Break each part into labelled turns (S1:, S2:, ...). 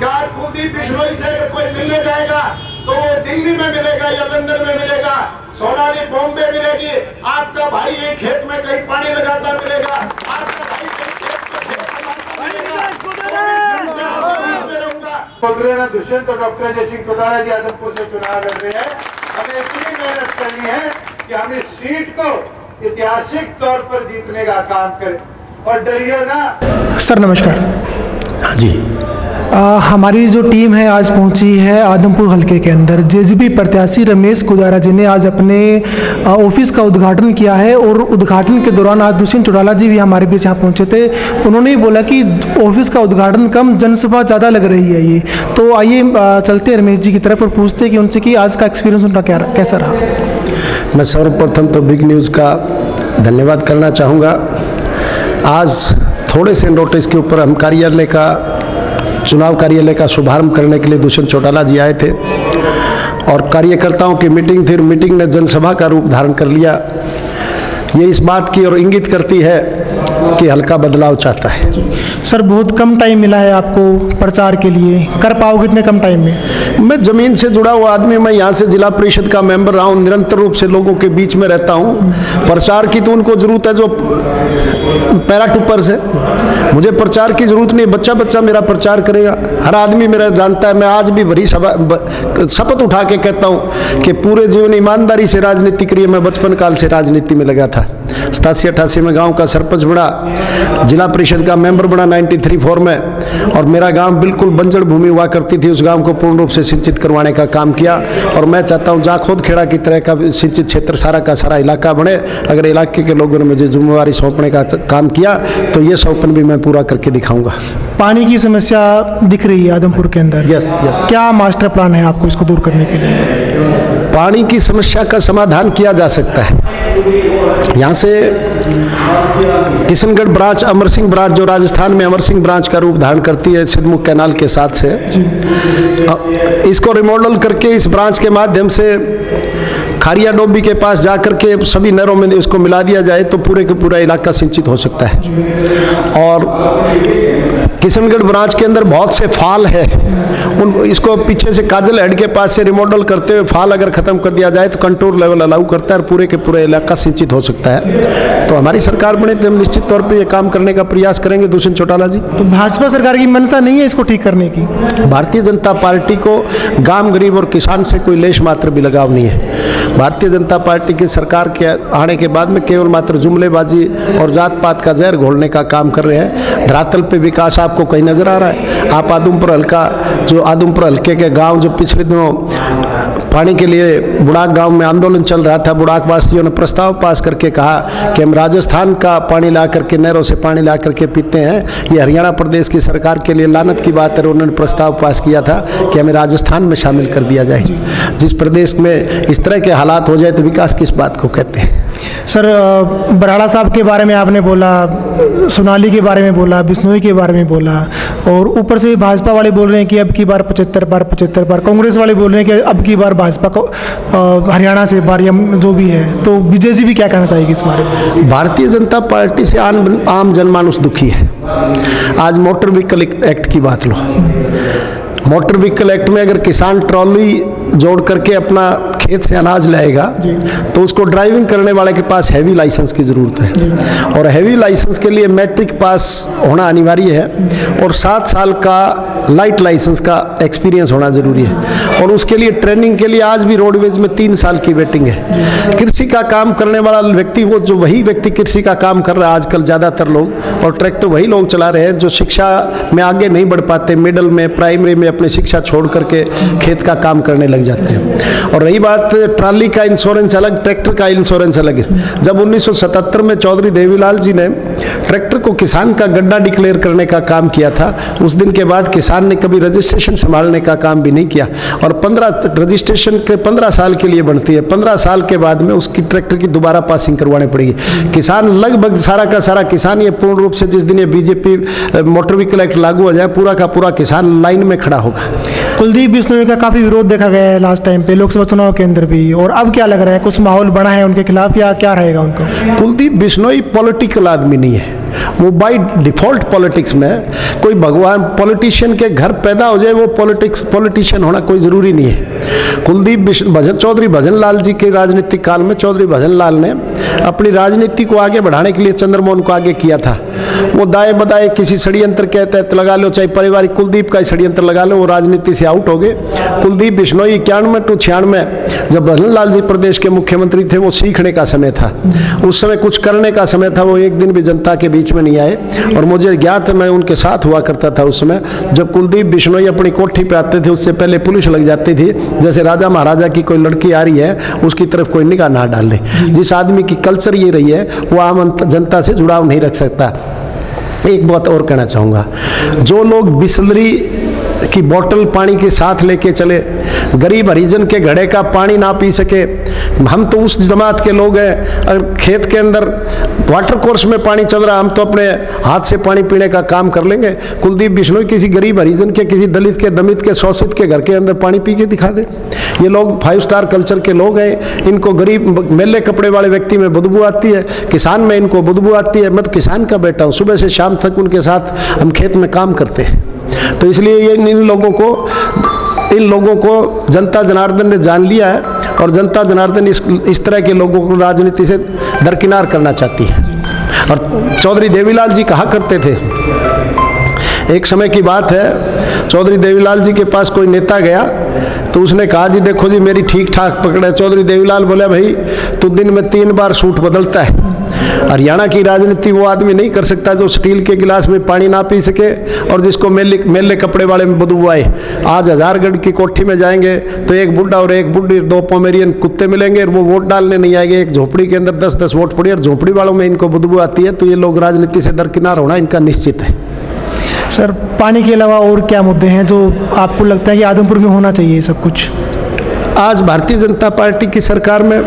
S1: कि आज कुलदीप बिश्नोई से अगर कोई मिलने जाएगा तो वो दिल्ली में मिलेगा या लंदन में मिलेगा, सोनाली बॉम्बे मिलेगी, आपका भाई एक खेत में कहीं पानी लगाता मिलेगा, आपका भाई कहीं खेत में
S2: बोल रहे हैं दुष्यंत और डॉक्टर अजय सिंह चौटाला जी आदमपुर से चुनाव लड़ रहे हैं। हमें इतनी मेहनत करनी है कि हम इस सीट को ऐतिहासिक तौर पर जीतने का काम करें और डरिए ना।
S3: सर नमस्कार।
S4: हाँ जी।
S3: हमारी जो टीम है आज पहुंची है आदमपुर हलके के अंदर। जेजेपी प्रत्याशी रमेश कुदारा जी ने आज अपने ऑफिस का उद्घाटन किया है और उद्घाटन के दौरान आज दुष्यंत चौटाला जी भी हमारे बीच यहाँ पहुंचे थे। उन्होंने ही बोला कि ऑफिस का उद्घाटन कम जनसभा ज़्यादा लग रही है ये। तो आइए चलते हैं रमेश जी की तरफ और पूछते हैं कि उनसे कि आज का एक्सपीरियंस उनका कैसा रहा।
S4: मैं सर्वप्रथम तो बिग न्यूज़ का धन्यवाद करना चाहूँगा। आज थोड़े से नोटिस के ऊपर हम चुनाव कार्यालय का शुभारंभ करने के लिए दुष्यंत चौटाला जी आए थे और कार्यकर्ताओं की मीटिंग थी। मीटिंग ने जनसभा का रूप धारण कर लिया। ये इस बात की और इंगित करती है कि हल्का बदलाव चाहता है।
S3: सर बहुत कम टाइम मिला है आपको प्रचार के लिए, कर पाओगे इतने कम टाइम में?
S4: मैं ज़मीन से जुड़ा हुआ आदमी, मैं यहाँ से जिला परिषद का मेंबर रहा हूँ, निरंतर रूप से लोगों के बीच में रहता हूँ। प्रचार की तो उनको ज़रूरत है जो पैराटूपर्स है, मुझे प्रचार की ज़रूरत नहीं। बच्चा बच्चा मेरा प्रचार करेगा, हर आदमी मेरा जानता है। मैं आज भी बड़ी शपथ उठा के कहता हूँ कि पूरे जीवन ईमानदारी से राजनीति करी। मैं बचपन काल से राजनीति में लगा था। 87-88 में गांव का सरपंच बना, जिला परिषद का मेंबर बना 93-4 में, और मेरा गांव बिल्कुल बंजर भूमि हुआ करती थी। उस गांव को पूर्ण रूप से सिंचित करवाने का काम किया और मैं चाहता हूं जाखोद खेड़ा की तरह का सिंचित क्षेत्र सारा का सारा इलाका बने। अगर इलाके के लोगों ने मुझे जिम्मेवारी सौंपने का काम किया तो ये सौंपन भी मैं पूरा करके दिखाऊंगा।
S3: पानी की समस्या दिख रही है आदमपुर के अंदर।
S4: यस।
S3: क्या मास्टर प्लान है आपको इसको दूर करने के लिए?
S4: पानी की समस्या का समाधान किया जा सकता है। यहाँ से किशनगढ़ ब्रांच, अमर सिंह ब्रांच जो राजस्थान में अमर सिंह ब्रांच का रूप धारण करती है सिद्धमुख कैनाल के साथ से, इसको रिमॉडल करके इस ब्रांच के माध्यम से खारिया डोबी के पास जाकर के सभी नहरों में उसको मिला दिया जाए तो पूरे का पूरा इलाका सिंचित हो सकता है। और किशनगढ़ ब्रांच के अंदर बहुत से फाल है, इसको पीछे से काजल हेड के पास से रिमॉडल करते हुए फाल अगर खत्म कर दिया जाए तो कंट्रोल लेवल अलाउ करता है और पूरे के पूरे इलाका सिंचित हो सकता है। तो हमारी सरकार बने तो हम निश्चित तौर पर यह काम करने का प्रयास करेंगे। दुष्यंत चौटाला जी,
S3: तो भाजपा सरकार की मंशा नहीं है इसको ठीक करने की?
S4: भारतीय जनता पार्टी को गांव गरीब और किसान से कोई लेश मात्र भी लगाव नहीं है। भारतीय जनता पार्टी की सरकार के आने के बाद में केवल मात्र जुमलेबाजी और जात पात का जहर घोलने का काम कर रहे हैं। धरातल पे विकास आपको कहीं नजर आ रहा है? आप आदमपुर हल्के के गांव जो पिछले दिनों पानी के लिए बुड़ाक गांव में आंदोलन चल रहा था, बुड़ाक वासियों ने प्रस्ताव पास करके कहा कि हम राजस्थान का पानी ला करके, नहरों से पानी ला करके पीते हैं। ये हरियाणा प्रदेश की सरकार के लिए लानत की बात है। उन्होंने प्रस्ताव पास किया था कि हमें राजस्थान में शामिल कर दिया जाए। जिस प्रदेश में इस तरह के हालात हो जाए तो विकास किस बात को कहते हैं?
S3: सर बराड़ा साहब के बारे में आपने बोला, सोनाली के बारे में बोला, बिश्नोई के बारे में बोला, और ऊपर से भाजपा वाले बोल रहे हैं कि अब की बार 75 बार, कांग्रेस वाले बोल रहे हैं कि अब की बार भाजपा को हरियाणा से बार, या जो भी है। तो बीजेपी भी क्या कहना चाहेगी इस बारे में?
S4: भारतीय जनता पार्टी से आम जनमानुष दुखी है। आज मोटर व्हीकल एक्ट की बात लो, मोटर व्हीकल एक्ट में अगर किसान ट्रॉली जोड़ करके अपना खेत से अनाज लाएगा तो उसको ड्राइविंग करने वाले के पास हैवी लाइसेंस की ज़रूरत है, और हैवी लाइसेंस के लिए मैट्रिक पास होना अनिवार्य है और 7 साल का लाइट लाइसेंस का एक्सपीरियंस होना ज़रूरी है। और उसके लिए ट्रेनिंग के लिए आज भी रोडवेज में 3 साल की वेटिंग है। कृषि का काम करने वाला व्यक्ति, वो जो वही व्यक्ति कृषि का काम कर रहा है आजकल ज़्यादातर लोग, और ट्रैक्टर वही लोग चला रहे हैं जो शिक्षा में आगे नहीं बढ़ पाते, मिडिल में, प्राइमरी में अपनी शिक्षा छोड़ करके खेत का काम करने लग जाते हैं। और रही बात ट्राली का इंश्योरेंस अलग, ट्रैक्टर का इंश्योरेंस अलग है। जब 1977 में चौधरी देवीलाल जी ने ट्रैक्टर को किसान का गड्ढा डिक्लेयर करने का काम किया था, उस दिन के बाद किसान ने कभी रजिस्ट्रेशन संभालने का काम भी नहीं किया। और 15 साल के लिए बनती है, 15 साल के बाद में उसकी ट्रैक्टर की दोबारा पासिंग करवानी पड़ेगी। किसान लगभग सारा का सारा किसान, ये पूर्ण रूप से जिस दिन ये बीजेपी मोटर व्हीकल एक्ट लागू हो जाए, पूरा का पूरा किसान लाइन में खड़ा होगा।
S3: कुलदीप बिश्नोई का काफ़ी विरोध देखा गया है लास्ट टाइम पे लोकसभा चुनाव के अंदर भी, और अब क्या लग रहा है, कुछ माहौल बना है उनके खिलाफ या क्या रहेगा उनका?
S4: कुलदीप बिश्नोई पॉलिटिकल आदमी नहीं है। वो बाय डिफ़ॉल्ट पॉलिटिक्स में कोई भगवान पॉलिटिशियन के घर पैदा हो जाए वो पॉलिटिशियन होना कोई ज़रूरी नहीं है। कुलदीप चौधरी भजन लाल जी के राजनीतिक काल में चौधरी भजन लाल ने अपनी राजनीति को आगे बढ़ाने के लिए चंद्रमोहन को आगे किया था। वो दाएं बदाएं किसी षड्यंत्र के तहत लगा लो, चाहे पारिवारिक कुलदीप का ही षड्यंत्र लगा लो, वो राजनीति से आउट हो गए। कुलदीप बिश्नोई 91 to 96 जब भजन लाल जी प्रदेश के मुख्यमंत्री थे, वो सीखने का समय था, उस समय कुछ करने का समय था। वो एक दिन भी जनता के बीच में नहीं आए और मुझे ज्ञात है, मैं उनके साथ हुआ करता था उस समय। जब कुलदीप बिश्नोई अपनी कोठी पे आते थे, उससे पहले पुलिस लग जाती थी, जैसे राजा महाराजा की कोई लड़की आ रही है उसकी तरफ कोई निगाह ना डाल ले। जिस आदमी की कल्चर ये रही है वो आम जनता से जुड़ाव नहीं रख सकता। एक बात और कहना चाहूँगा, जो लोग बिसलरी की बोतल पानी के साथ लेके चले, गरीब हरिजन के घड़े का पानी ना पी सके, हम तो उस जमात के लोग हैं। अगर खेत के अंदर वाटर कोर्स में पानी चल रहा, हम तो अपने हाथ से पानी पीने का काम कर लेंगे। कुलदीप बिश्नोई किसी गरीब हरिजन के, किसी दलित के, दमित के, शोषित के घर के अंदर पानी पी के दिखा दे। ये लोग 5 स्टार कल्चर के लोग हैं। इनको गरीब मेले कपड़े वाले व्यक्ति में बदबू आती है, किसान में इनको बदबू आती है। मैं तो किसान का बेटा हूँ, सुबह से शाम तक उनके साथ हम खेत में काम करते हैं। तो इसलिए ये इन लोगों को जनता जनार्दन ने जान लिया है और जनता जनार्दन इस तरह के लोगों को राजनीति से दरकिनार करना चाहती है। और चौधरी देवीलाल जी कहा करते थे, एक समय की बात है, चौधरी देवीलाल जी के पास कोई नेता गया तो उसने कहा, जी देखो जी मेरी ठीक ठाक पकड़ है। चौधरी देवीलाल बोले, भाई तू दिन में 3 बार सूट बदलता है। हरियाणा की राजनीति वो आदमी नहीं कर सकता जो स्टील के गिलास में पानी ना पी सके और जिसको मेले कपड़े वाले में बदबू आए। आज हजारगढ़ की कोठी में जाएंगे तो एक बुढ़ा और एक बुढ़ी, 2 पोमेरियन कुत्ते मिलेंगे और वो वोट डालने नहीं आएंगे। एक झोपड़ी के अंदर 10-10 वोट पड़ी और झोपड़ी वालों में इनको बदबू आती है। तो ये लोग राजनीति से दरकिनार होना इनका निश्चित है।
S3: सर, पानी के अलावा और क्या मुद्दे हैं जो आपको लगता है कि आदमपुर में होना चाहिए सब कुछ?
S4: आज भारतीय जनता पार्टी की सरकार में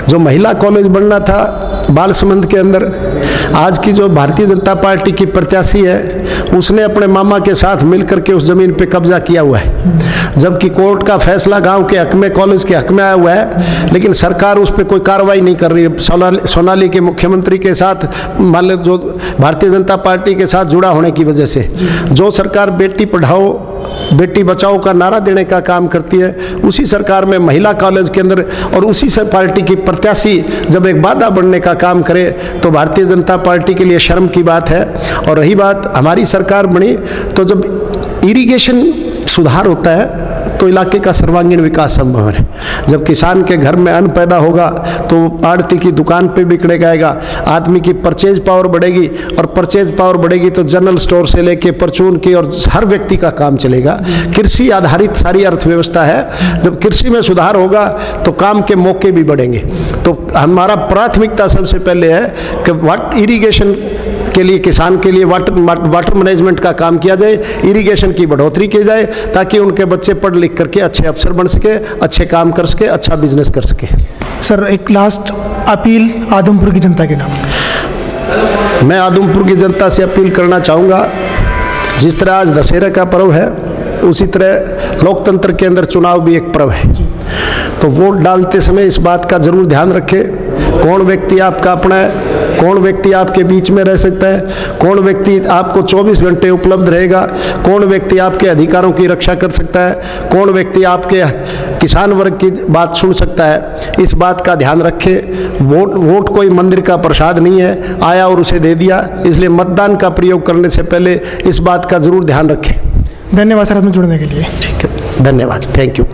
S4: जो महिला कॉलेज बनना था बालसमंद के अंदर, आज की जो भारतीय जनता पार्टी की प्रत्याशी है उसने अपने मामा के साथ मिलकर के उस जमीन पे कब्जा किया हुआ है। जबकि कोर्ट का फैसला गांव के हक में, कॉलेज के हक में आया हुआ है, लेकिन सरकार उस पर कोई कार्रवाई नहीं कर रही है। सोनाली के मुख्यमंत्री के साथ, मान लो जो भारतीय जनता पार्टी के साथ जुड़ा होने की वजह से, जो सरकार बेटी पढ़ाओ बेटी बचाओ का नारा देने का काम करती है, उसी सरकार में महिला कॉलेज के अंदर और उसी से पार्टी की प्रत्याशी जब एक बाधा बनने का काम करे तो भारतीय जनता पार्टी के लिए शर्म की बात है। और रही बात हमारी सरकार बनी तो जब इरिगेशन सुधार होता है तो इलाके का सर्वांगीण विकास संभव है। जब किसान के घर में अन्न पैदा होगा तो आड़ती की दुकान पे बिकने जाएगा, आदमी की परचेज पावर बढ़ेगी और परचेज पावर बढ़ेगी तो जनरल स्टोर से लेके परचून की और हर व्यक्ति का काम चलेगा। कृषि आधारित सारी अर्थव्यवस्था है। जब कृषि में सुधार होगा तो काम के मौके भी बढ़ेंगे। तो हमारा प्राथमिकता सबसे पहले है कि इरिगेशन के लिए, किसान के लिए वाटर मैनेजमेंट का काम किया जाए, इरिगेशन की बढ़ोतरी की जाए ताकि उनके बच्चे पढ़ लिख करके अच्छे अफसर बन सके, अच्छे काम कर सके, अच्छा बिजनेस कर सके।
S3: सर, एक लास्ट अपील आदमपुर की जनता के नाम।
S4: मैं आदमपुर की जनता से अपील करना चाहूँगा, जिस तरह आज दशहरा का पर्व है उसी तरह लोकतंत्र के अंदर चुनाव भी एक पर्व है। तो वोट डालते समय इस बात का जरूर ध्यान रखें कौन व्यक्ति आपका अपना है, कौन व्यक्ति आपके बीच में रह सकता है, कौन व्यक्ति आपको 24 घंटे उपलब्ध रहेगा, कौन व्यक्ति आपके अधिकारों की रक्षा कर सकता है, कौन व्यक्ति आपके किसान वर्ग की बात सुन सकता है। इस बात का ध्यान रखें। वोट कोई मंदिर का प्रसाद नहीं है, आया और उसे दे दिया, इसलिए मतदान का प्रयोग करने से पहले इस बात का जरूर ध्यान रखें।
S3: धन्यवाद सर, में जुड़ने के लिए।
S4: ठीक है, धन्यवाद, थैंक यू।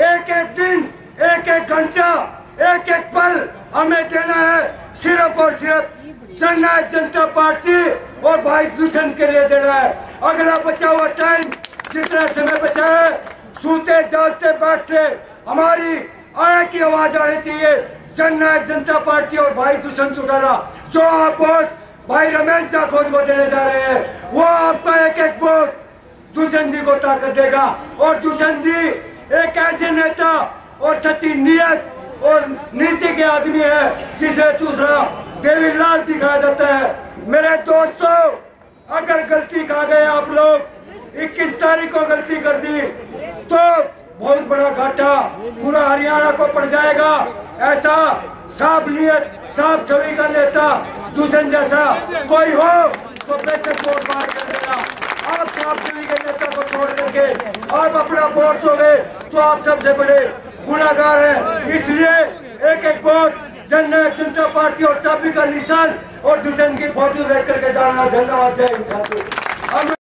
S5: एक एक दिन, एक एक घंटा, एक एक पल हमें देना है सिर्फ और सिर्फ जननायक जनता पार्टी और भाई दुष्यंत के लिए देना है। अगला बचा हुआ टाइम, जितना समय बचा है, सोते जागते बैठते हमारी आय की आवाज आनी चाहिए। जननायक जनता पार्टी और भाई दुष्यंत चौटाला, जो आप वोट भाई रमेश जाखोद को देने जा रहे हैं, वो आपका एक एक वोट दुष्यंत जी को ताकत देगा। और दुष्यंत जी एक ऐसे नेता और सच्ची नियत और नीति के आदमी है जिसे दूसरा देवीलाल दिखाया जाता है। मेरे दोस्तों, अगर गलती खा गए आप लोग, 21 तारीख को गलती कर दी तो बहुत बड़ा घाटा पूरा हरियाणा को पड़ जाएगा। ऐसा साफ नियत साफ छवि का नेता दुष्यंत जैसा कोई हो तो बेशक वोट मार कर देना। आप साफ छवि के नेता को छोड़ करके आप अपना वोट दोगे तो आप सबसे बड़े गुनाहगार हैं। इसलिए एक एक वोट जननायक जनता पार्टी और चाबी का निशान और दुष्यंत की फोटो देख करके डालना। धन्यवाद। जय हिंद।